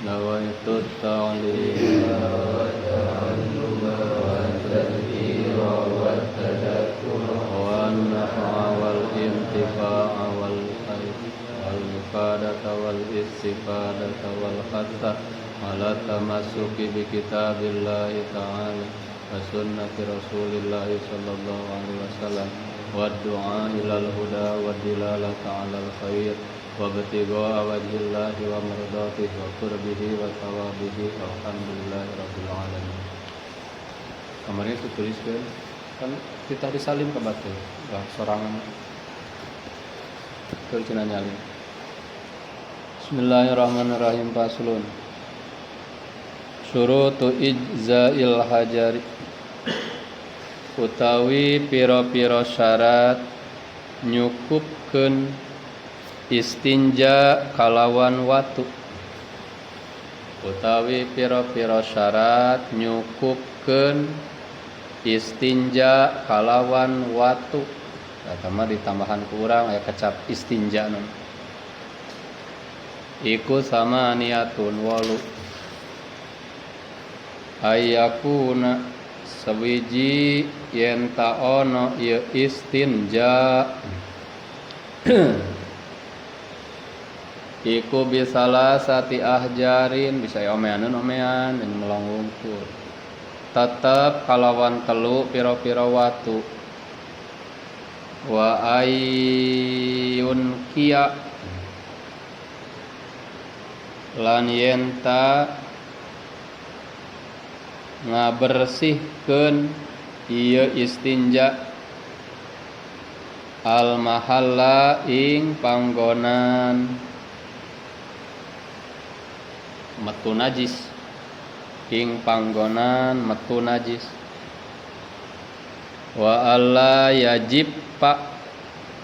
nawaitu ta'lima wa ta'alluma wa tadhkira wa tadakkura wa nafa'a wal intifa'a wal ifadata wal istifadata wal hatta ala tamassuki bi kitabillahi ta'ala wa sunnati rasulillahi sallallahu alaihi wasallam wa du'a ilal huda wa dilalata 'alal khair wa btigha'a wajhillahi wa mardatihi wa qurbihi wa thawabihi walhamdulillahi rabbil alamin. Kemarin itu tuliskan kan kita disalim ke batu sorangan tulisan nyalin. Bismillahirrahmanirrahim. Faslun syurutu ijza'il hajari utawi pira-pira syarat nyukupkeun istinja kalawan watu utawi pira-pira syarat nyukupkeun istinja kalawan watu eta mah ditambahan ku urang aya kecap istinja non iku sama niatun walu ayakuna sawiji yen ta ono ieu istinja iku bisalah sati ahjarin bisa omeaneun omean dan melang wungkul tetep kalawan telu pira-pira watu wa ayun kia lan yenta ngabersihkeun ieu istinja al mahalla ing panggonan metu najis ing panggonan metu najis wa alla yajib pa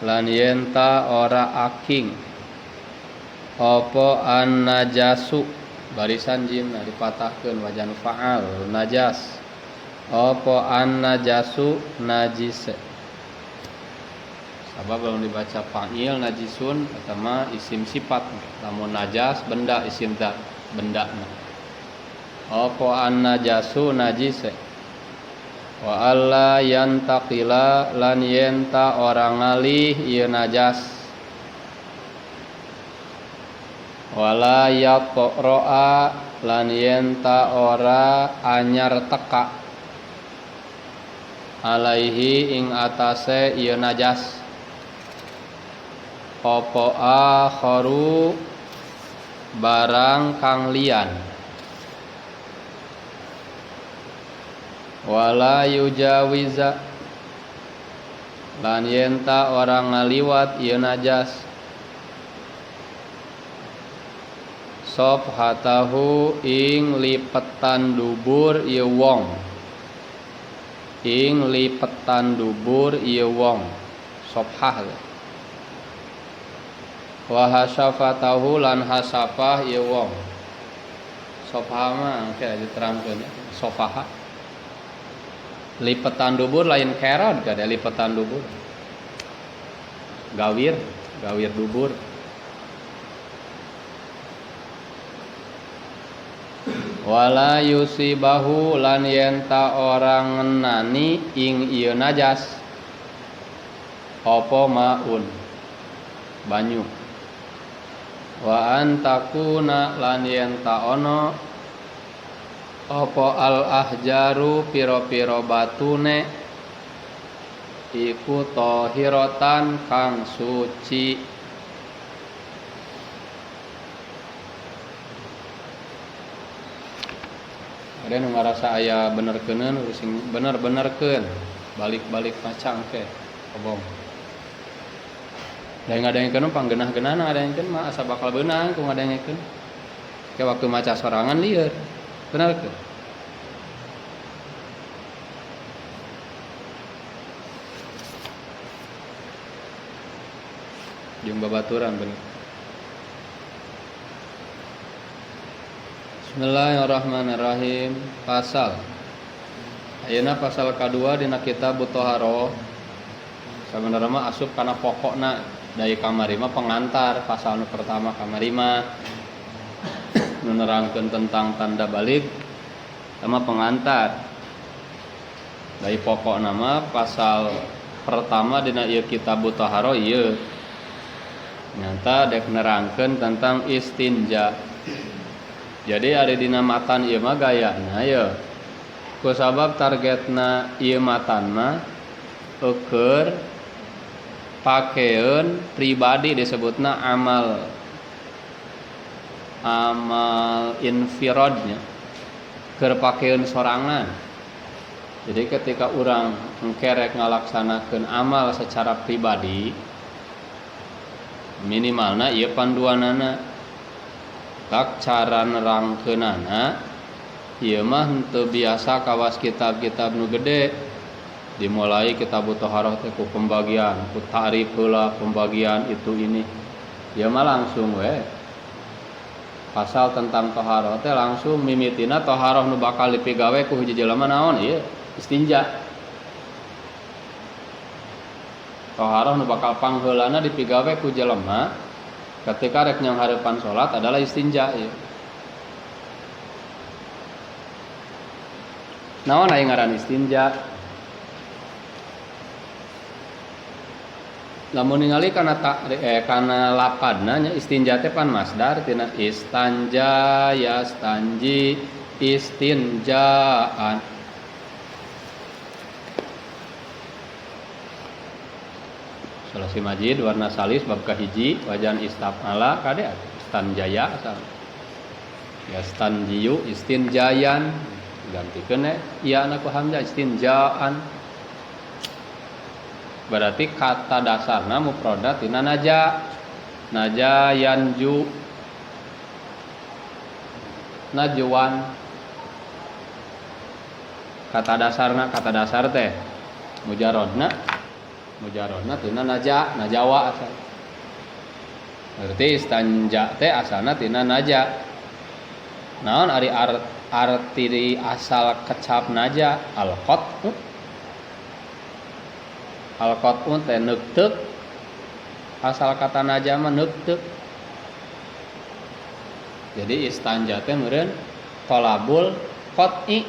lan yenta ora aking opo an najasu barisan jim dipatahkeun wajan fa'al najas opo an najasu najise sabab belum dibaca fa'il najisun pertama isim sifat lamun najas benda isim zat benda opo an najasu najise wa alla yantaqila lan yenta orang ngalih ieu najas wala yaqra'a lan yenta ora anyar teka alaihi ing atase ieu najas opo akharu barang kang lian wala yujawiza lan yenta orang ngaliwat ieu najas sop hatahu ing lipetan dubur ieu wong ing lipetan dubur ieu wong sophah wa hasafatahu lan hasafah ieu wong sophah mah kayak diterangkeun ya sophah lipetan dubur lain kerod kada lipetan dubur gawir dubur wala yusibahu lan yenta orang ngenani ing ieu najas opo maun banyu wa antakuna lan yenta ono opo al ahjaru piro-piro batune iku tahiratan kang suci ada nu ngarasa aya benerkeuneun sing bener-benerkeun balik-balik macang ke obong da ngadengkeun panggeunah-geunahna ngadengkeun mah asa bakal beunang ku ngadengkeun ke waktu maca sorangan lieur bener ke jeung babaturan bener Bismillahirrahmanirrahim. Pasal ayeuna pasal kadua dina kitab Thaharah. Sabenerna mah asup kana pokokna dari kamari mah pengantar. Pasal nu pertama kamari mah nu nerangkeun tentang tanda balik sama pengantar. Dari pokokna mah pasal pertama dina ieu kitab Thaharah ieu nyata dek nerangkeun tentang istinja. Jadi ada dina matan ieu mah gayana ya. Kusabab targetna ieu matan mah eukeur pakeun pribadi disebutna amal infiradnya keur pakeun sorangan. Jadi ketika urang engkerek ngalaksanakeun amal secara pribadi minimalna ieu panduanana tak cara nerangkeunana ieu mah henteu biasa kawas kitab-kitab nu gede. Dimulai kitab Thaharah teh ku pembagian, ku ta'rif heula pembagian itu ini. Ieu mah langsung we. Pasal tentang Thaharah teh langsung mimitina Thaharah nu bakal dipigawe ku hiji jelema naon ieu? Istinja. Thaharah nu bakal pangheulana dipigawe ku jelema ketika rek nyang hareupan salat adalah istinja ya. Naon aya ngaran istinja? Lamun ningali kana kana lapadna nya istinja teh pan masdar tina istanja yastanji istinjaan. Sulasi Majid warna salis bab kahiji wajan istafala kade istanjaya asal. Ya stanjiyu istinjayan gantikeun ieu na ku hamzah istinjaan. Berarti kata dasarna mufradat tina naja. Naja yanju najwan. Kata dasar teh mujarodna tina najawa asal. Berarti istanja teh asalna tina naja. Naon ari arti asal kecap naja alqat. Alqatun teh neukteuk. Asal kata naja mah neukteuk. Jadi istanja teh meureun talabul qat'i.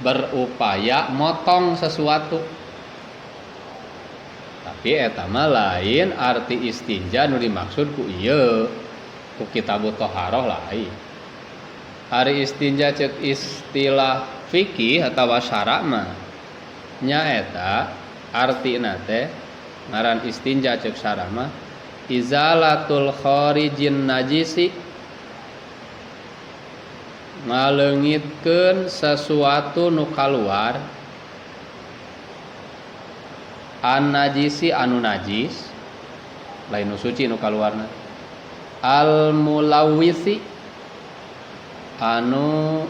Berupaya motong sesuatu. Tapi eta mah lain arti istinja nu dimaksud ku ieu ku kitab Thaharah lain. Ari istinja ceuk istilah fikih atawa syara mah nya eta artina teh ngaran istinja ceuk syara mah izalatul kharijin najisi ngaleungitkeun sesuatu nu kaluar an najisi anu najis lain nu suci nu kaluarna al mulawwisi anu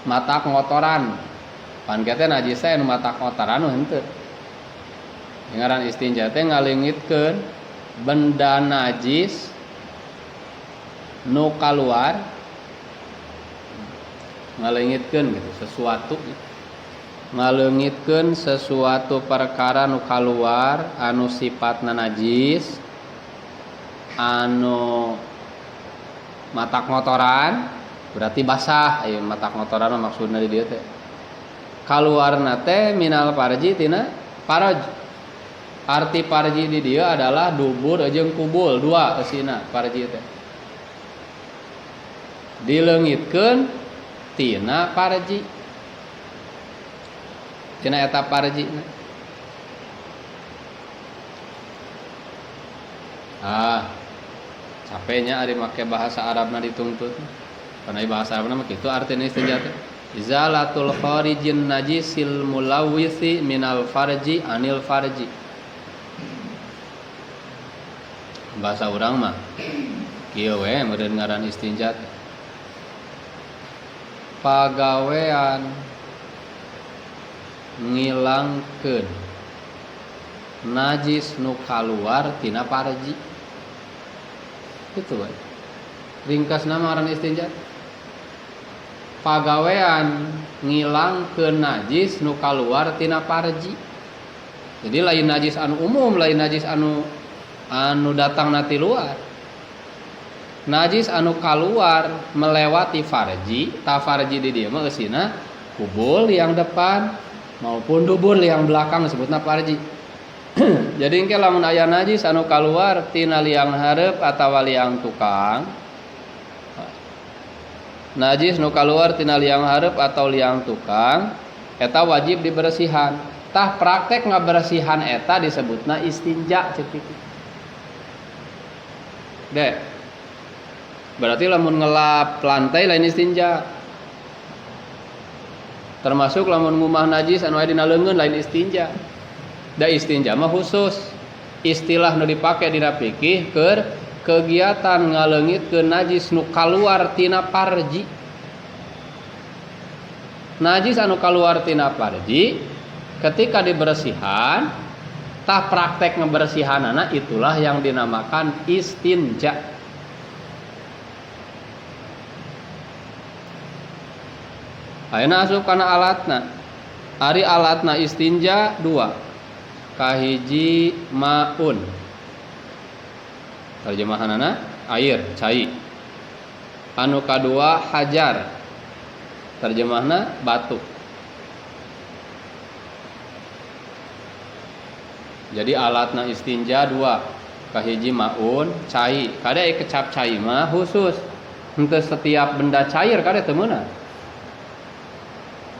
matak ngotoran pan kete najis anu matak ngotoran anu henteu ngaran istinja teh ngaleungitkeun benda najis nu kaluar ngaleungitkeun gitu sesuatu perkara nu kaluar anu sifatna najis anu matak ngotoran berarti basah aya matak ngotoran maksudna di dieu teh kaluarna teh minal farji tina faraj. Arti farji di dieu adalah dubur jeung kubul dua eusina farji teh dileungitkeun tina farji tina eta farji capeknya ari make bahasa Arabna dituntut karena bahasa Arabna mah kitu artina istinja teh izalatul kharijin najisil mulawwisi minal farji anil farji. Bahasa urang mah kieu we meureun ngaran istinja teh pagawean ngilangkeun najis nu kaluar tina farji. Itu bae. Ringkas nama ngaran istinja. Pagawean ngilangkeun najis nu kaluar tina parji. Jadi lain najis anu umum, lain najis anu datang nati luar. Najis anu kaluar melewati farji, ta farji di dieu mah eusina kubul yang depan maupun dubur yang belakang disebutna farji. Jadi engke lamun aya najis anu kaluar tina liang hareup atawa liang tukang, najis nu kaluar tina liang hareup atau liang tukang eta wajib dibersihan. Tah praktek ngabersihan eta disebutna istinja ceuk kitu. Dek. Berarti lamun ngelap lantai lain istinja. Termasuk lamun ngumah najis anu aya dina leungeun lain istinja. Da istinja mah khusus. Istilah nu dipake dina fikih keur kegiatan ngaleungitkeun najis nu kaluar tina parji. Najis anu kaluar tina parji ketika dibersihan, tah praktek ngebersihanana itulah yang dinamakan istinja. Ayeuna asup kana alatna. Ari alatna istinja 2. Kahiji maun. Terjemahanana air, cai. Anu kadua hajar. Terjemahna batu. Jadi alatna istinja 2. Kahiji maun, cai. Kada kecap cai mah khusus. Henteu setiap benda cair kada teu meunang.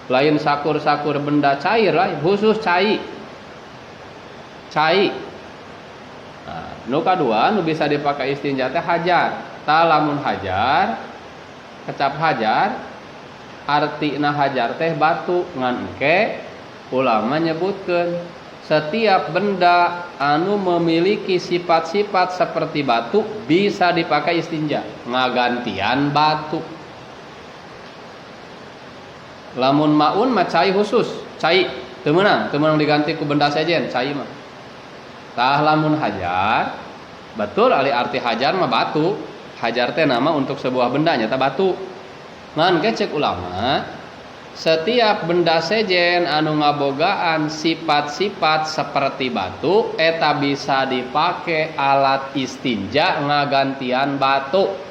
Lain sakur-sakur benda cair lain, khusus cai. Cai. Nah, nu kadua nu bisa dipakai istinja teh hajar. Ta lamun hajar, kecap hajar, artina hajar teh batu ngan engke ulama nyebutkeun setiap benda anu memiliki sifat-sifat seperti batu bisa dipakai istinja, ngagantian batu. Lamun maun mah cai khusus, cai teu meunang diganti ku benda sejen, cai mah. Tah lamun hajar, betul ali arti hajar mah batu. Hajar teh nama untuk sebuah benda nyata batu. Ngan cek ulama, setiap benda sejen anu ngabogaan sifat-sifat seperti batu eta bisa dipake alat istinja ngagantian batu.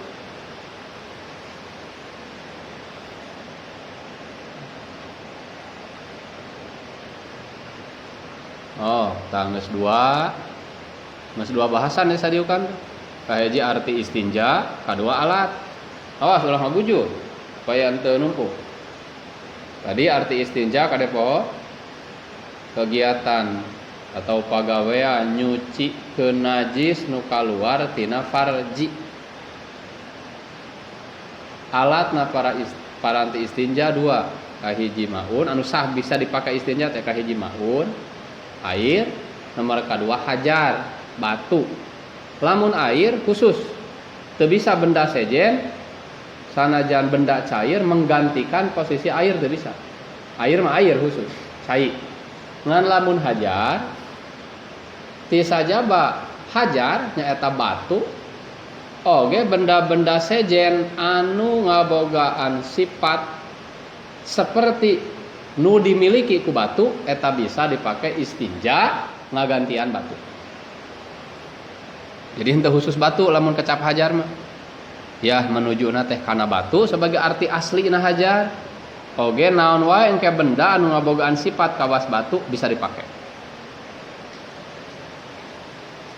Oh, tangges 2 bahasan ya sadiukan. Kahiji arti istinja, kadua alat. Awas ulah ngabujur supaya henteu numpuk. Tadi arti istinja kadepo kegiatan atau pagawean nyuci ke najis nu kaluar tina farji. Alatna para anti istinja 2. Kahiji maun anu sah bisa dipakai istinja teh kahiji maun, air, nomor kedua hajar, batu. Lamun air khusus teu bisa benda sejen, sanajan benda cair menggantikan posisi air teu bisa. Air mah air khusus, cai. Ngan lamun hajar ti sajaba hajar nyaeta batu. Oge benda-benda sejen anu ngabogaan sifat seperti nu dimiliki ku batu eta bisa dipakai istinja ngagantian batu. Jadi henteu khusus batu lamun kecap hajar mah. Ya menujuna teh kana batu sebagai arti asli na hajar. Oge naon wae engke benda anu ngabogaan sifat kawas batu bisa dipakai.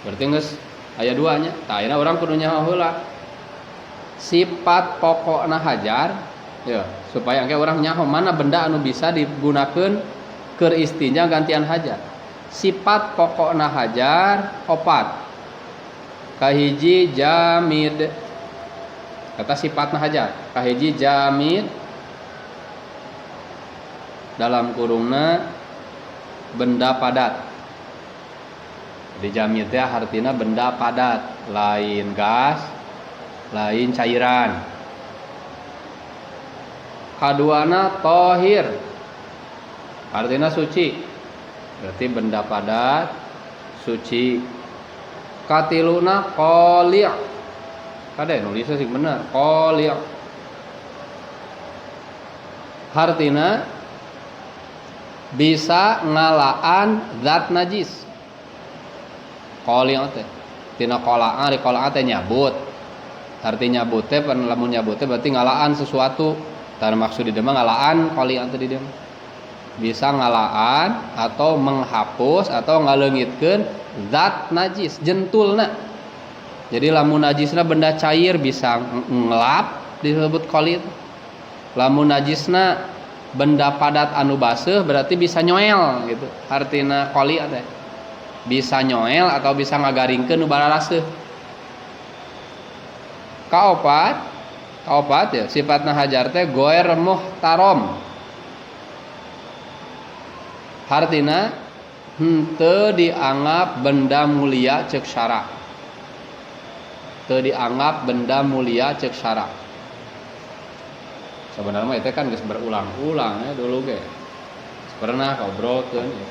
Berarti geus aya 2 nya. Tah ayeuna urang kudu nyaho heula. Sifat pokokna hajar ya, supaya engke urang nyaho mana benda anu bisa digunakeun keur istinja gantian hajar. Sifat pokokna hajar 4. Kahiji jamid. Kata sifatna hajar. Kahiji jamid dalam kurungna benda padat. Jadi jamid teh artina benda padat, lain gas, lain cairan. Kaduana tohir, artinya suci. Berarti benda padat, suci. Katiluna qoli', Kade nulisnya sih bener. Qali' hartina bisa ngalaan zat najis. Qali' teh tina qala'a ri qala'a teh nyabut. Artinya nyabut teh lamun nyabut teh berarti ngalaan sesuatu. Tara maksud di mah ngalaan qali' teh di dieu. Bisa ngalaan atau menghapus atau ngaleungitkeun zat najis jentulna. Jadi lamun najisna benda cair bisa ngelap disebut qali'. Lamun najisna benda padat anu baseuh berarti bisa nyoel gitu. Artina qali' teh bisa nyoel atau bisa ngagaringkeun nu bararaseuh. Kaopat ya sifatna hajar teh goer muhtarom. Artina henteu dianggap benda mulia ceuk syara. Teu dianggap benda mulia ceuk syara. Sebenarnya mah itu kan geus berulang-ulang ya dulu ge. Pernah ngobrolkeun ya.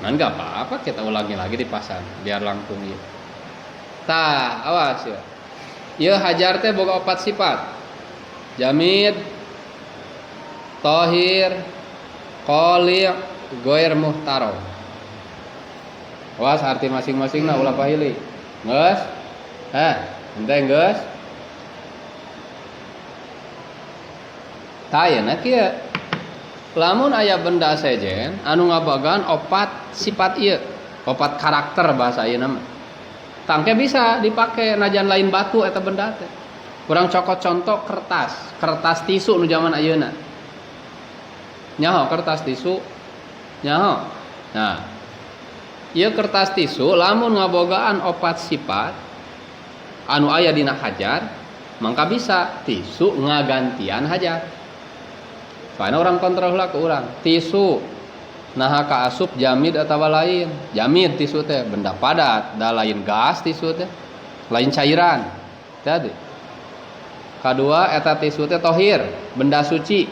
Nah enggak apa-apa kita ulangi lagi di pasan biar langkung ieu. Tah, awas ya. Ieu hajar teh boga 4 sifat. Jamid, tahir, qali', goir muhtarom. Awas arti masing-masingna ulah pahili. Geus? Henteu geus? Tah yeuna kieu. Lamun aya benda sejen anu ngabagan 4 sifat ieu, 4 karakter bahasa ieu nama. Tangke bisa dipake najan lain batu eta benda teh. Kurang cokot contoh kertas tisu nu zaman ayeuna. Nyaho kertas tisu? Nyaho. Nah, ieu kertas tisu lamun ngabogaan 4 sifat anu aya dina hajar, mangka bisa tisu ngagantian hajar. Soalnya orang kontrol lah ke orang tisu naha ka asup jamid atawa lain. Jamid tisu teh benda padat, da lain gas tisu teh, lain cairan. Jadi kadua eta tisu teh tohir, benda suci.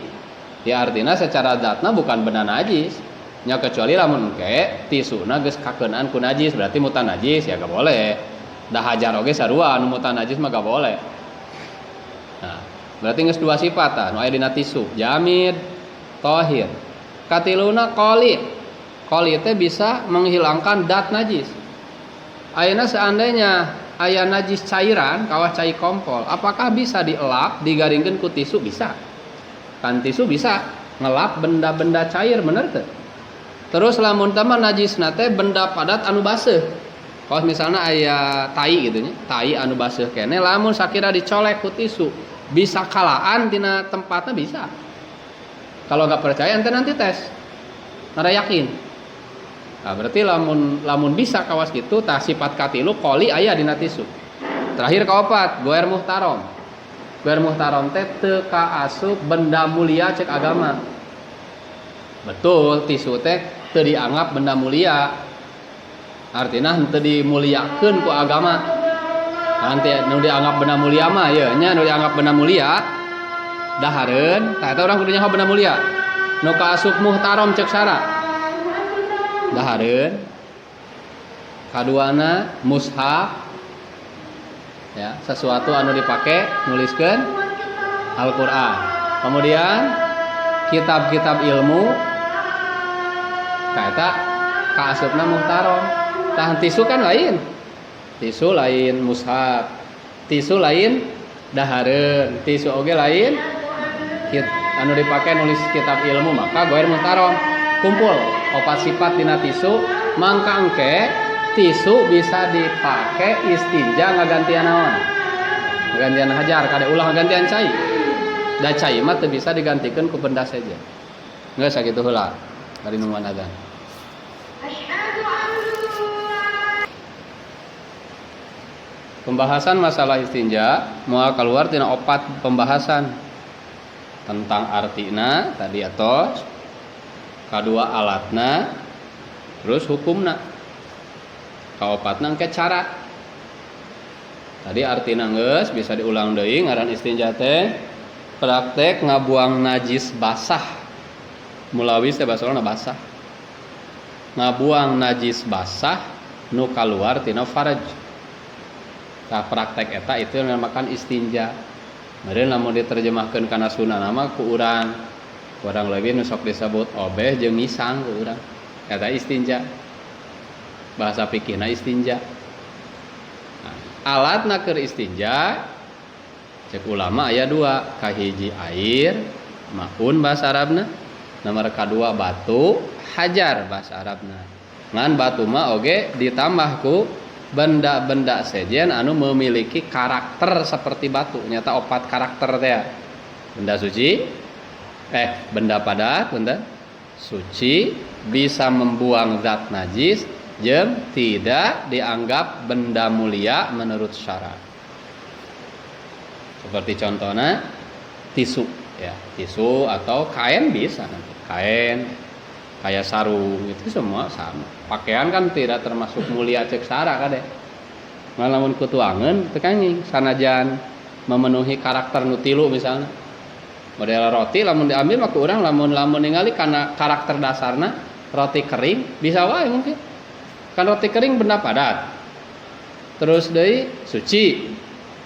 Ya artinya secara zatna bukan benda najis. Nya kecuali lamun engke tisuna geus kakeunaan ku najis berarti mutan najis ya gak boleh. Da hajar oge sarua anu mutan najis mah gak boleh. Nah, berarti geus 2 sifat tah nu aya dina tisu, jamid, tahir. Katiluna qali'. Qali' teh bisa menghilangkan dat najis. Ayeuna seandainya aya najis cairan, kawah cai kompol, apakah bisa dielap, digaringkeun ku tisu? Bisa. Kan tisu bisa ngelap benda-benda cair, bener teu? Terus lamun tama najisna teh benda padat anu baseuh. Kalau misalnya aya tai gitu nya, tai anu baseuh kene lamun sakira dicolek ku tisu, bisa kalaan tina tempatnya bisa. Kalau nggak percaya ente nanti tes, nara yakin. Nah, berarti lamun bisa kawas gitu, tah sifat katilu qali aya dina tisu. Terakhir kaopat, goer muhtarom. Goer muhtarom teh teu kaasup benda mulia cek agama. Betul, tisu teh teu dianggap benda mulia. Artinya henteu dimuliakeun ku agama. Nanti nu dianggap benda mulia mah ya nya nu dianggap benda mulia dahareun tah eta urang kudu nyaho benda mulia nu kaasup muhtarom cek syara dahareun kaduana mushaf ya sesuatu anu dipake nuliskeun Al-Qur'an. Kemudian kitab-kitab ilmu eta kaasupna muhtarom. Tah tisu kan lain. Tisu lain mushaf, tisu lain dahareun, tisu oge lain anu dipake nulis kitab ilmu maka goer muhtarom. Kumpul 4 sifat dina tisu, mangka engke tisu bisa dipake istinja ngagantian naon? Ngagantian hajar, kade ulah ngagantian cai. Da cai mah teu bisa digantikeun ku benda saja. Geus sakitu heula bari nungguan adzan. Pembahasan masalah istinja mau keluar tina 4 pembahasan tentang artina tadi atos, kadua alatna, terus hukumna. Kaopatna engke cara. Tadi artina geus bisa diulang deui ngaran istinja teh praktek ngabuang najis basah. Mulawi teh basolna basah. Ngabuang najis basah nu kaluar tina faraj. Tah praktek eta itu yang dinamakan istinja. Meureun lamun diterjemahkeun kana sunna nama ku urang leuwih nu sok disebut obeh jeung ngisang ku urang. Eta istinja. Bahasa fikihna istinja. Nah, alatna keur istinja cek ulama aya 2, kahiji air, maun bahasa Arabna, nomor kedua batu, hajar bahasa Arabna. Ngan batu mah oge ditambah ku benda-benda sejen anu memiliki karakter seperti batu. Nyata 4 karakter teh. Benda suci, benda padat, benda suci, bisa membuang zat najis, jeung tidak dianggap benda mulia menurut syara. Seperti contohnya tisu ya, tisu atau kain bisa nanti. Kain kayak sarung itu semua sama. Pakaian kan tidak termasuk mulia cek sara kade. Lamun kutuangeun teu kanging sanajan memenuhi karakter nu tilu misalnya. Model roti lamun diambil mah ku urang lamun ningali kana karakter dasarna roti kering bisa wae mungkin. Kan roti kering benda padat. Terus deui suci.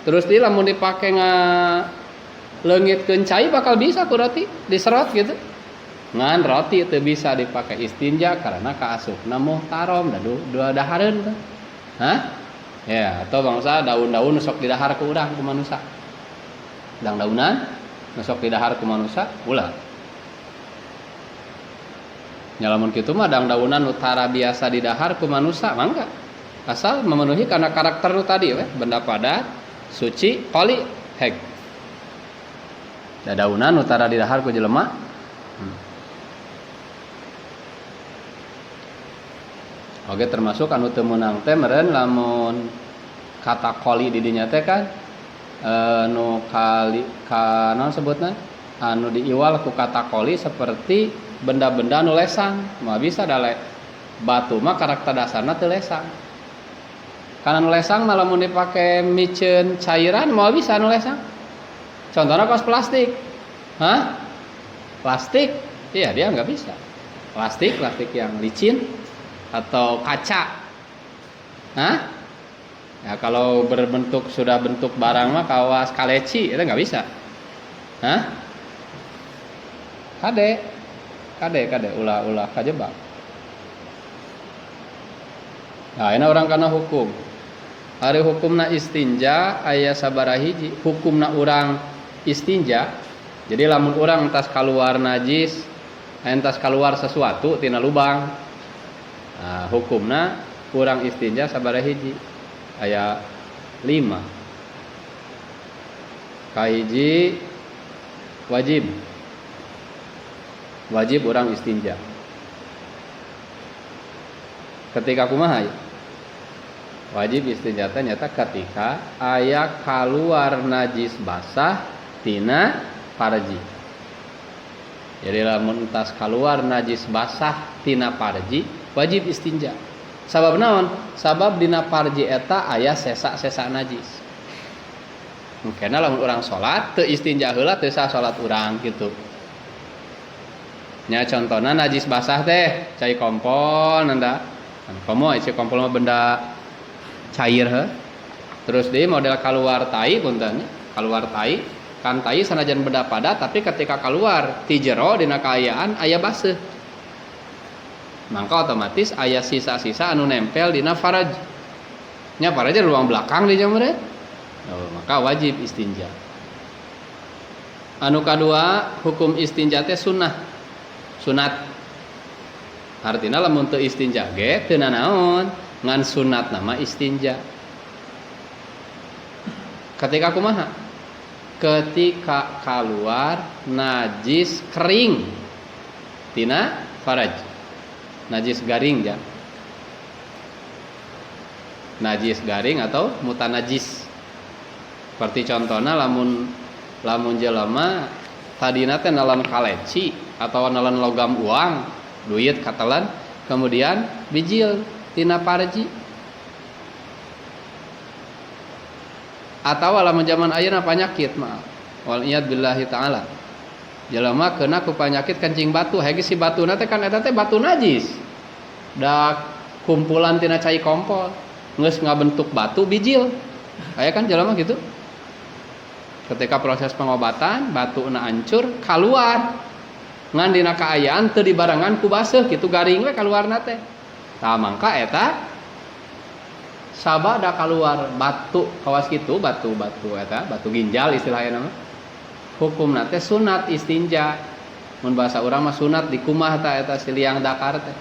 Terus di lamun dipake leungitkeun cai bakal bisa ku roti diserot gitu. Ngan roti teu bisa dipake istinja karena kaasupna muhtaram da dua dahareun teh. Hah? Ya, atau bangsa daun-daun sok didahar ku urang ku manusia. Daun-daunan sok didahar ku manusia ulah. Nya lamun kitu mah daun-daunan nu tara biasa didahar ku manusia mangga. Asal memenuhi karena karakter nu tadi we, benda padat suci, qoli, heg. Dadaunan utara di dahar ku jelema. Oke termasuk anu teu meunang teh meureun lamun kata qoli di dinya teh kan nu kali kana sebutna anu diiwal ku kata qoli seperti benda-benda nu lesang. Mah bisa dale batu mah karakter dasarna teu lesang. Karena nu lesang malah mun dipake miceun cairan moal bisa nu lesang. Contohnya kaos plastik. Hah? Plastik? Iya, dia nggak bisa. Plastik yang licin atau kaca. Hah? Ya kalau sudah bentuk barang mah kawas kaleci itu nggak bisa. Hah? Kade ulah kajebak. Nah, ini orang kana hukum. Ari hukumna istinja aya sabaraha hiji. Hukumna urang istinja. Jadi lamun urang entas kaluar najis, entas kaluar sesuatu tina lubang. Nah, hukumna urang istinja sabaraha hiji. Aya 5. Kahiji wajib. Wajib urang istinja. Ketika kumaha ya? Wajib istinja teh nyata ketika aya kaluar najis basah tina farji. Jadi lamun entas kaluar najis basah tina farji wajib istinja. Sabab naon? Sabab dina farji eta aya sesa-sesa najis. Mungkin lamun urang salat teu istinja heula teu sah salat urang gitu. Nya contohna najis basah teh cai kompol nanda. Komo cai kompol mah benda cair he. Terus deui model kaluar tai punten, kaluar tai kan tai sanajan beda padat tapi ketika keluar ti jero dina kaayaan aya baseuh. Maka otomatis aya sisa-sisa anu nempel dina faraj. Nya faraj ruang belakang di jameureun. Maka wajib istinja. Anu kadua hukum istinja teh sunnah. Sunat. Artina lamun teu istinja ge teu nanaon. Ngan sunat nama istinja. Ketika kumaha? Ketika keluar najis kering tina faraj. Najis garing ya. Najis garing atau mutanajis. Seperti contohna lamun jelema tadina teh nalan kaleci atau nalan logam uang, duit katelan, kemudian bijil tina parji. Atau lamun zaman ayeuna panyakit maaf. Wal iyad billahi taala. Jelema kena ku panyakit kencing batu, hege si batuna teh kan eta teh batu najis. Da kumpulan tina cai kompol, geus ngabentuk batu bijil. Aya kan jelema gitu. Ketika proses pengobatan batuna hancur keluar. Ngan dina kaayaan teu dibarengan ku baseuh kitu garing we kaluarna teh. Tah mangka eta sabada keluar batu kawas kitu batu eta batu ginjal istilahna mah. Hukumna teh sunat istinja. Mun bahasa urang mah sunat di kumah eta si liang dakar teh.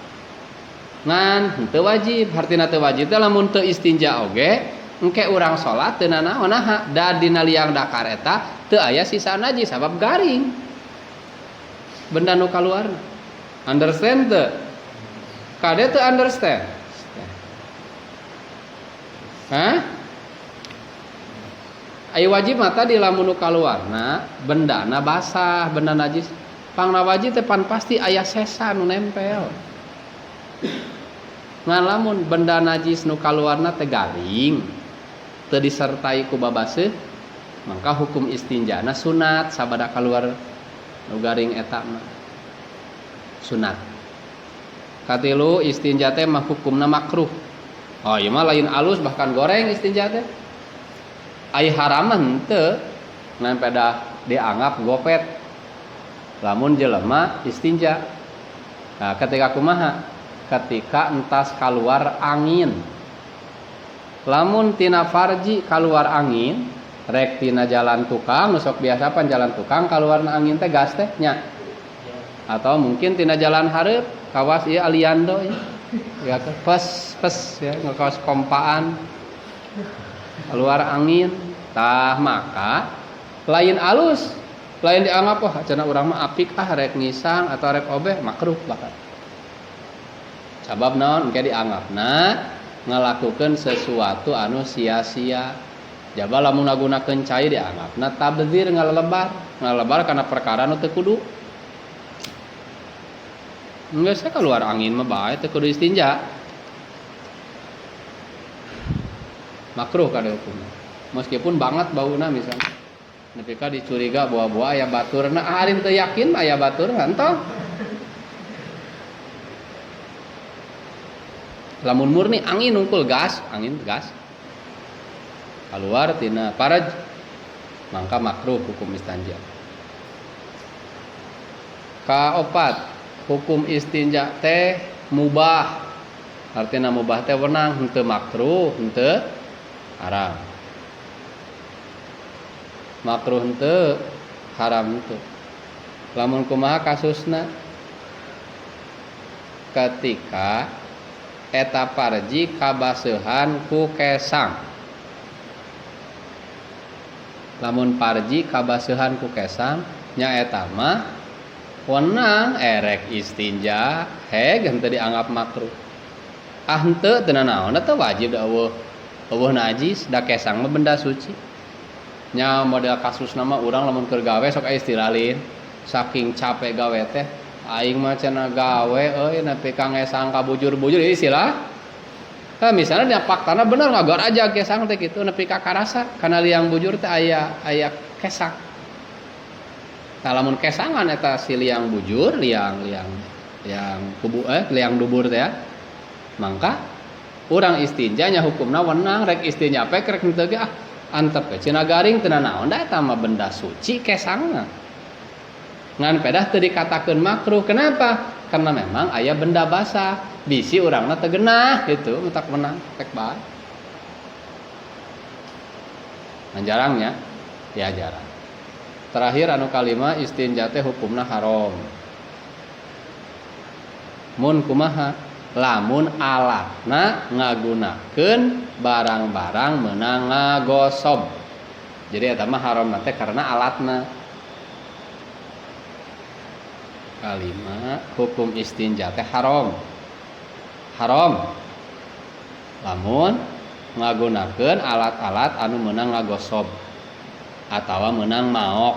Ngan henteu wajib, hartina teu wajib teh lamun teu istinja oge, engke urang salat teu nanaon naha, da dina liang dakar eta teu aya sisa najis sabab garing. Benda nu kaluarna. Understand teu? Kade teu understand? Hah? Aya wajib mata di lamun nu kaluarna bendana basah, benda najis. Pangna wajib teh pan pasti aya sesa nu nempel. Ngan lamun benda najis nu kaluarna teh garing, teu disertai ku babaseuh, maka hukum istinjana sunat sabada kaluar nu garing eta mah sunat. Katilu istinja teh mah hukumna makruh. Oh ieu mah lain alus bahkan goreng istinja teh. Ai haram henteu ngan pada dianggap gopet. Lamun jelema istinja. Nah, ketika kumaha? Ketika entas keluar angin. Lamun tina farji keluar angin, rek tina jalan tukang, nusok biasa pan jalan tukang keluarna angin teh gas teh nya. Atau mungkin tina jalan hareup kawas ieu aliando ya pes ya ngakawas kompaan keluar angin tah maka lain alus lain dianggap wah cenah urang mah apik rek ngisang atau rek obeh makruh bahkan sabab naon engke dianggapna ngalakukeun sesuatu anu sia-sia. Jaba lamun ngagunakeun cai dianggapna tabdzir ngalelebar kana perkara nu teu kudu. Enggeus keluar angin mah bae teu kudu istinja. Makruh kada hukumna. Meskipun banget bauna misalnya. Nepi ka dicuriga buah-buah aya baturna, ari teu yakin aya batur henteu. Lamun murni angin nungkul gas, angin gas. Keluar tina faraj mangka makruh hukum istinja. Kaopat hukum istinja teh mubah. Artina mubah teh wenang henteu makruh, henteu haram. Makruh henteu, haram henteu. Lamun kumaha kasusna? Ketika eta farji kabaseuhan ku kesang. Lamun farji kabaseuhan ku kesang nya eta mah wenang erek istinja heg henteu dianggap makruh. Ah henteu teu naon eta wajib da eueuh najis da kesang mah benda suci. Nya model kasusna mah urang lamun keur gawe sok aya istilah lain saking capek gawe teh aing mah cenah gawe euy nepi ka ngesang ka bujur-bujur ieu istilah. Misalnya dia faktana bener ngagor aja kesang teh kitu nepi ka karasa kana liang bujur teh aya kesang. Nah, lamun kesangan eta si liang bujur, liang dubur teh ya. Mangka urang istinja nya hukumna wenang rek istinja pe rek henteu ge antep we cenah garing teu naon da eta mah benda suci kesangna. Ngan pedah teu dikatakeun makruh. Kenapa? Karena memang aya benda basah. Bisi urangna teu geunah gitu, mentak menang tek bae. Jarangnya ya jarang. Terakhir anu kalima istinja teh hukumna haram. Mun kumaha? Lamun alatna ngagunakeun barang-barang meunang ngagosob. Jadi eta mah haram teh karena alatna. Kalima hukum istinja teh haram. Haram. Lamun ngagunakeun alat-alat anu meunang ngagosob atawa meunang maok.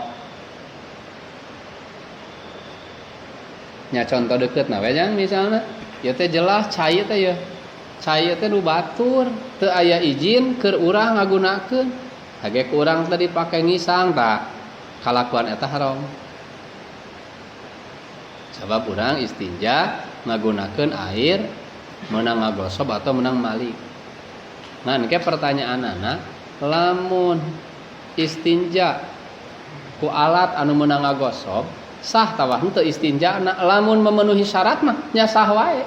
Nya contoh deuketna we jang misalna ieu teh jelas cai teh ya. Cai teh nu batur, teu aya izin keur urang ngagunakeun. Hage ku urang teh dipake ngisang tah kalakuan eta haram. Sabab urang istinja ngagunakeun air meunang ngagosob atau meunang malik. Ngan ke pertanyaanana lamun istinja ku alat anu meunang ngagosok sah tawah henteu istinja lamun memenuhi syarat mah nya sah wae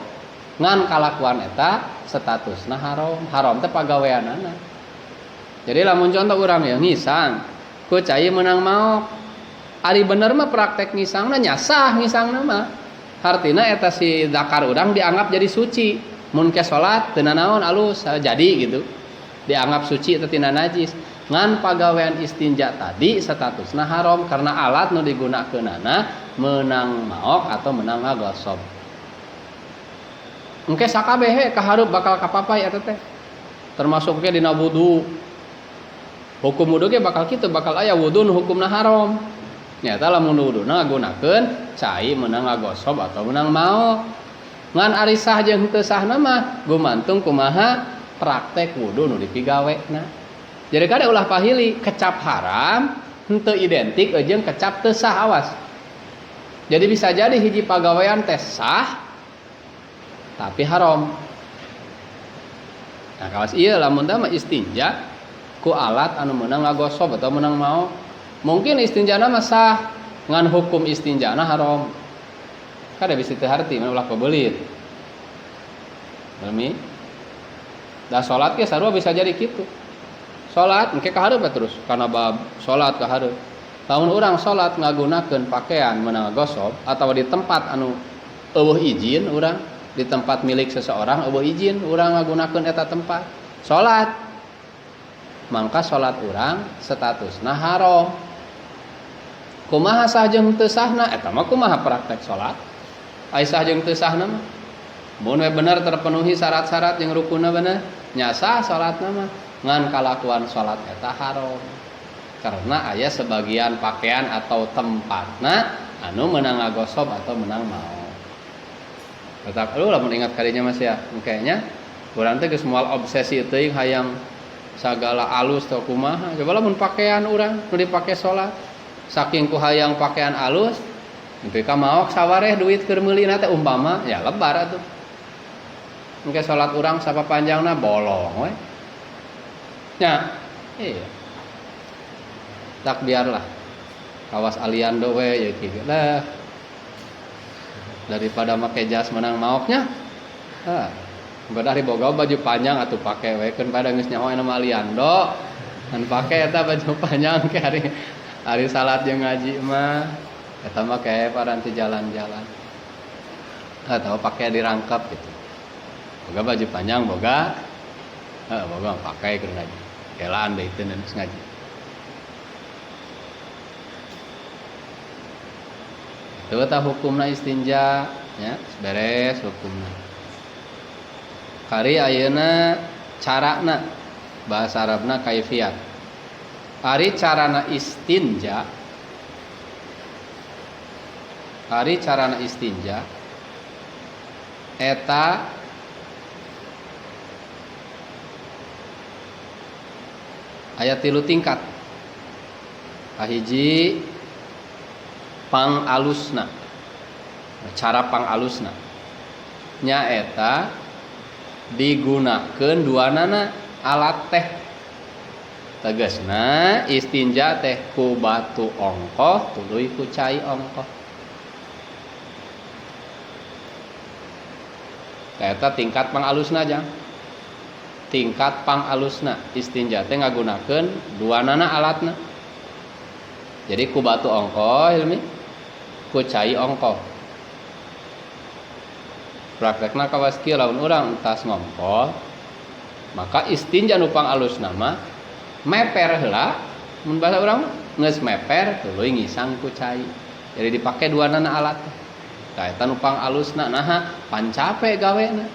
ngan kalakuan eta statusna haram teh pagaweanana. Jadi lamun contoh urang ya ngisang ku cai meunang maok ari bener mah praktek ngisangna nya sah ngisangna mah artina eta si zakar urang dianggap jadi suci mun ke salat teu naon alus jadi gitu dianggap suci atau tina najis ngan pagawean istinja tadi statusna haram karena alat nu digunakeunana meunang maok atau meunang ngagosok. Engke sakabeh kaharup bakal kapapai eta teh. Termasuk ge dina wudu. Hukum wudu ge bakal kitu, bakal aya wudu nu hukumna haram. Nyata lamun wuduna ngagunakeun cai meunang ngagosok atau meunang maok. Ngan ari sah jeung teu sahna mah gumantung kumaha praktek wudu nu dipigawena. Jadi kada ulah pahili kecap haram henteu identik jeung kecap teu sah awas. Jadi bisa jadi hiji pagawean teh sah tapi haram. Nah, kawas ieu lamun teh mah istinja ku alat anu meunang ngagosok atau meunang maok. Mungkin istinjana mah sah ngan hukum istinjana haram. Kada bisa teu harti mun ulah pabeulit. Pahami? Da salat ge sarua bisa jadi kitu. Salat engke kahareup terus karena bab salat kahareup. Lamun urang salat ngagunakeun pakaian meunang ngagosok atau di tempat anu eueuh izin urang, di tempat milik seseorang eueuh izin urang ngagunakeun eta tempat salat. Mangka salat urang statusna haram. Kumaha sah jeung teu sahna eta mah kumaha praktek salat. Ai sah jeung teu sahna mah mun we bener terpenuhi syarat-syarat jeung rukunna bener nya sah salatna mah ngan kalakuan salat eta haram karena aya sebagian pakaian atau tempatna anu meunang ngagosok atau meunang maok. Tetap lu lamun ingat kadinya Mas ya engkenya urang teh geus moal obsesi teuing hayang sagala alus teu kumaha. Coba lamun pakaian urang nu dipake salat saking ku hayang pakaian alus nepi ka maok sawareh duit keur meulina teh umpama ya lebar atuh. Engke salat urang sapapanjangna bolong we. Nya, iya. Tak biarlah. Kawas aliando we ya kieu lah. Daripada make jas menang maoknya. Hah. Badari boga baju panjang atuh pake we keun pada geus nyaho nama aliando. Kan pake eta baju panjang ke hari salat jeung ngaji mah. Eta mah kae paranti jalan-jalan. Atau pake dirangkap gitu. Boga baju panjang boga. Boga pake keur ngaji. Kelaan deh itu nanti ngaji. Itu tah hukumna istinja, ya beres hukumna. Kari ayeuna carana bahasa Arabna kaifiyat. Ari carana istinja. Ari carana istinja. Eta aya 3 tingkat. Kahiji pangalusna. Cara pangalusna nya eta digunakeun duanana alat teh. Tegasna istinja teh ku batu ongkoh tuluy ku cai ongkoh. Eta tingkat pangalusna jang. Tingkat pangalusna istinja teh ngagunakeun duanana alatna. Jadi ku batu ongkoh ilmi ku cai ongkoh. Praktekna kawas kieu lamun urang entas ngongkoh maka istinja nu pangalusna mah meper heula mun bahasa urang geus meper tuluy ngisang ku cai. Jadi dipake duanana alat. Tah eta nu pangalusna naha pancape gawena.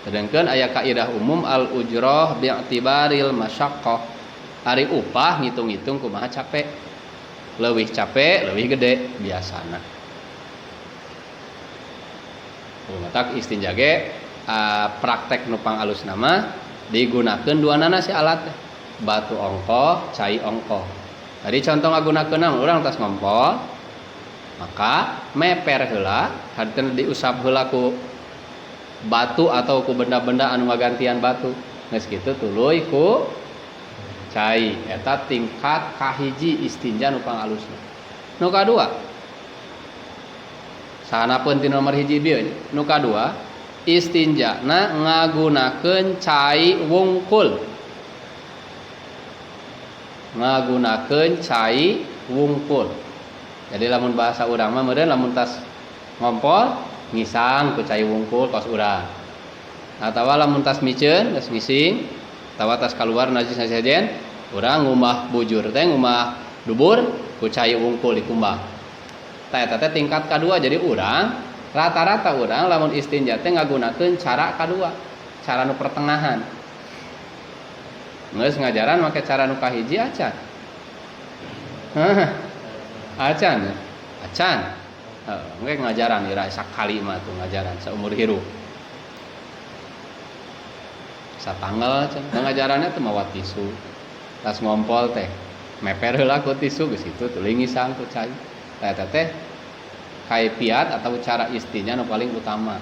Sedangkan aya kaidah umum al ujrah bi'tibaril masyaqqah. Ari upah ngitung-ngitung kumaha capek. Leuwih capek, leuwih gede biasana. Matak istinja ge praktek nu pangalusna mah digunakeun duanana si alat batu ongkoh, cai ongkoh. Tadi contoh ngagunakeunna urang tas ngompol maka meper heula hartana diusap heula ku batu atau ku benda-benda anu ngagantian batu. Geus kitu tuluy ku cai eta tingkat kahiji istinja nu pangalusna. Nu kadua sahanapeun ti nomor hiji bieu nu kadua istinjana ngagunakeun cai wungkul. Ngagunakeun cai wungkul. Jadi lamun bahasa urang mah meureun lamun tas ngompol ngisang ku cai wungkul kos urang. Atawa lamun tas miceun geus ngising atawa tas kaluar najis sajen urang ngumah bujur teh ngumah dubur ku cai wungkul dikumbah. Tah eta teh tingkat kadua jadi urang rata-rata urang lamun istinja teh ngagunakeun cara kadua, cara nu pertengahan. Geus ngajaran make cara nu kahiji acan. Acan. Engke ngajaran ira sakali mah tuh ngajaran saumur hirup. Satanggal ngajarannya teh mawa tisu. Tas ngompol teh meper heula ku tisu geus kitu teuing ngisang ku cai. Tah eta teh kaifiat atau cara istinja nu paling utama.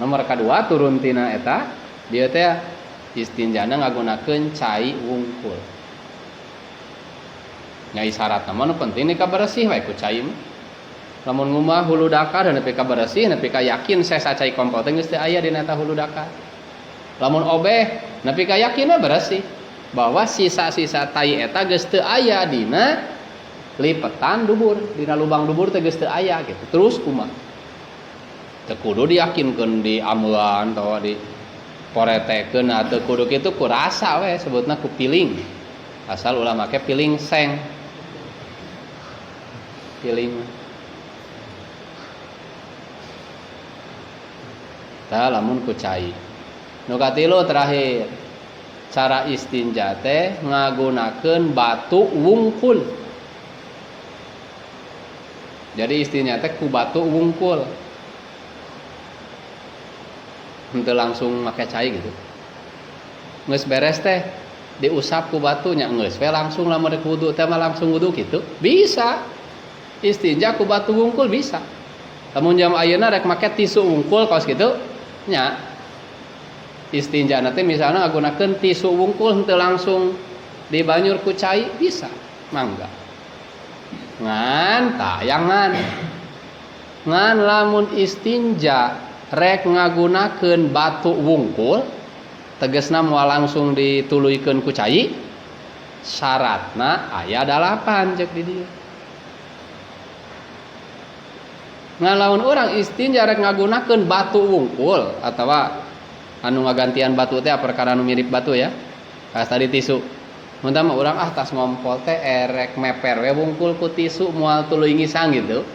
Nomor kadua turun tina eta dia teh istinjana ngagunakeun cai wungkul. Ngai syaratna mah nu penting nih kabersih wae ku cai mah. Lamun ngumah hulu dakar nepi ka bersih nepi ka yakin sesa cai kompol teh geus teu aya dina eta hulu dakar. Lamun obeh nepi ka yakin mah bersih bahwa sisa-sisa tai eta geus teu aya dina lipetan dubur, dina lubang dubur teh geus teu aya gitu. Terus kumaha? Teu kudu diyakinkeun di ameuan atawa di poretekeun atau kudu kitu ku rasa we sebutna ku piling. Asal ulah make piling seng. Piling. Tah lamun ku cai. Nu katilu terakhir. Cara istinja teh ngagunakeun batu wungkul. Jadi istinja teh ku batu wungkul. Henteu langsung make cai gitu. Geus beres teh diusap ku batunya geus we langsung lamun rek wudu teh mah langsung wudu kitu. Bisa. Istinja ku batu wungkul bisa. Lamun jam ayeuna rek make tisu wungkul kaos kitu nya. Istinja nanti misalnya gunakan tisu wungkul henteu langsung dibanyur ku cai bisa mangga ngan tayangan ngan lamun istinja rek ngagunakeun batu wungkul tegesna moal langsung dituluykeun ku cai syaratna aya 8 cek di dieu ngan lamun urang istinja rek ngagunakeun batu wungkul atawa anu ngagantian batu teh perkara anu mirip batu ya. Kas tadi tisu. Mun tah mah urang tas ngompol teh erek meper we wungkul ku tisu moal tuluy ngisang gitu.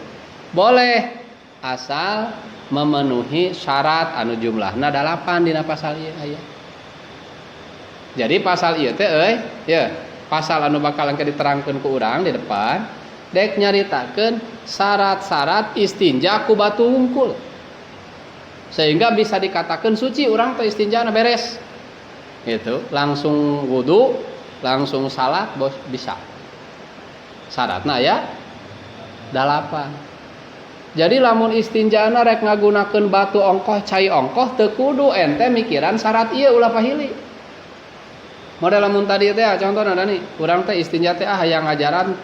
Boleh asal memenuhi syarat anu jumlahna 8 dina pasal ieu aya. Jadi pasal ieu teh ya, pasal anu bakal engke diterangkeun ku urang di depan dek nyaritakeun syarat-syarat istinja ku batu wungkul. Sehingga bisa dikatakan suci orang teh istinjana beres gitu langsung wudu langsung salat bos bisa syaratna ya 8 jadi lamun istinjana rek ngagunakeun batu ongkoh cai ongkoh teu kudu ente mikiran syarat ieu ulah pahili model lamun tadi teh contohna nih urang teh istinja teh hayang ngajaran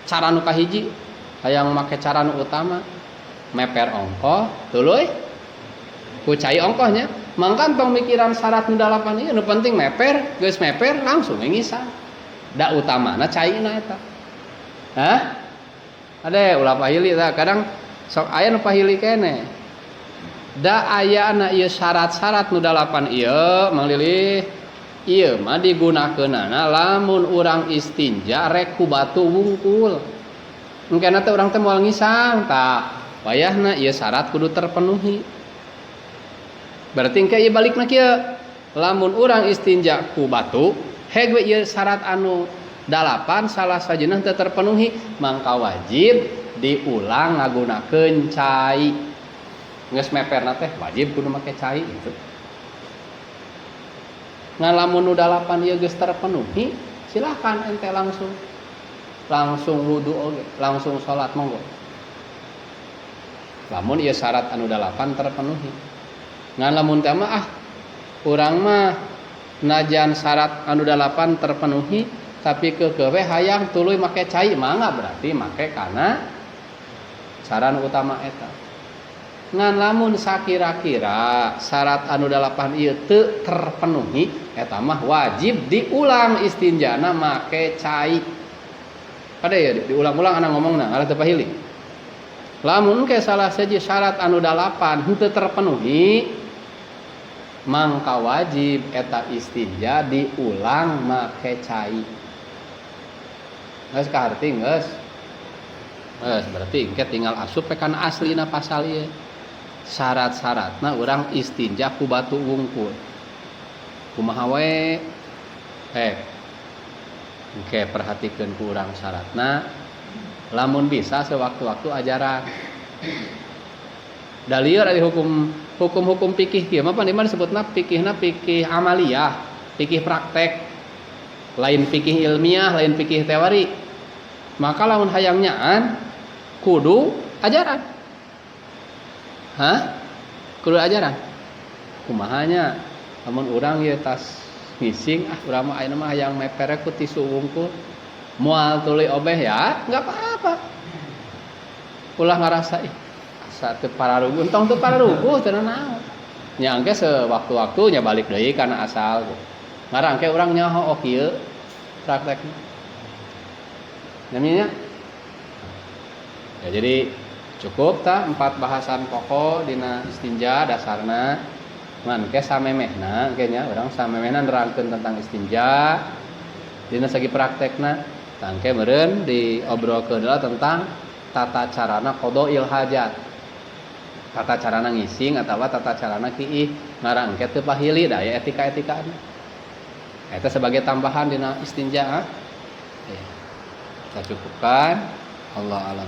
cara nu kahiji hayang make cara nu utama meper ongkoh tuluy ku cai ongkohnya mangkan tong mikiran syarat nu 8 ieu nu penting meper geus meper langsung ngisang da utamana caina eta ade ulah pahili tah kadang sok aya nu pahili keneh da ayana ieu syarat-syarat nu 8 ieu manglilih ieu mah digunakeunana lamun urang istinja rek ku batu wungkul engkena teh urang teh moal ngisang tah wayahna ieu syarat kudu terpenuhi. Berarti engke ieu balikna kieu lamun urang istinja ku batu heg we ieu syarat anu 8 salah sajeunah teu terpenuhi mangka wajib diulang ngagunakeun cai geus meperna teh wajib kudu make cai gitu ngan lamun nu 8 ieu geus terpenuhi silakan ente langsung wudu oge langsung salat monggo lamun ieu syarat anu 8 terpenuhi ngan lamun teh mah urang mah najan syarat anu 8 terpenuhi tapi kekewe hayang tuluy make cai mangga berarti make kana saran utama eta. Ngan lamun sakira-kira syarat anu 8 ieu teu terpenuhi eta mah wajib diulang istinjana make cai. Kada ya diulang-ulang anak ngomongna ngalah teu pahili. Lamun ke salah saji syarat anu 8 henteu terpenuhi mangka wajib eta istinja diulang make cai. Geus kaharti geus. Geus berarti engke tinggal asup kana aslina pasal ieu. Syarat-syaratna urang istinja ku batu wungkul. Kumaha we? Engke perhatikeun ku urang syaratna. Lamun bisa sewaktu-waktu ajaran. Da lieur ari hukum fikih kieu mah panima disebutna fikihna fikih amaliyah, fikih praktek. Lain fikih ilmiah, lain fikih teori. Maka lamun hayang nyaan kudu ajaran. Kudu ajaran. Kumahanya lamun urang ieu tas ngising urang mah ayeuna mah hayang mepere ku tisu wungkul. Moal tuluy obeh ya, enggak apa-apa. Ulah ngarasa asa teu pararuguh, entong teu pararuguh teu naon. Nya engke sewaktu-waktu nya balik deui kana asal. Ngarang ke urang nyaho kieu praktekna. Namanya ya jadi cukup ta 4 bahasan pokok dina istinja dasarna. Ngan ke samemehna engke nya urang samemehna nerangkeun tentang istinja dina segi praktekna. Tangke meureun diobrolkeun heula tentang tata carana qadail hajat. Tata carana ngising atawa tata carana kiih ngarang engke teu pahili da aya etika-etikana. Eta sebagai tambahan dina istinja. Kita cukupkan. Allah alam.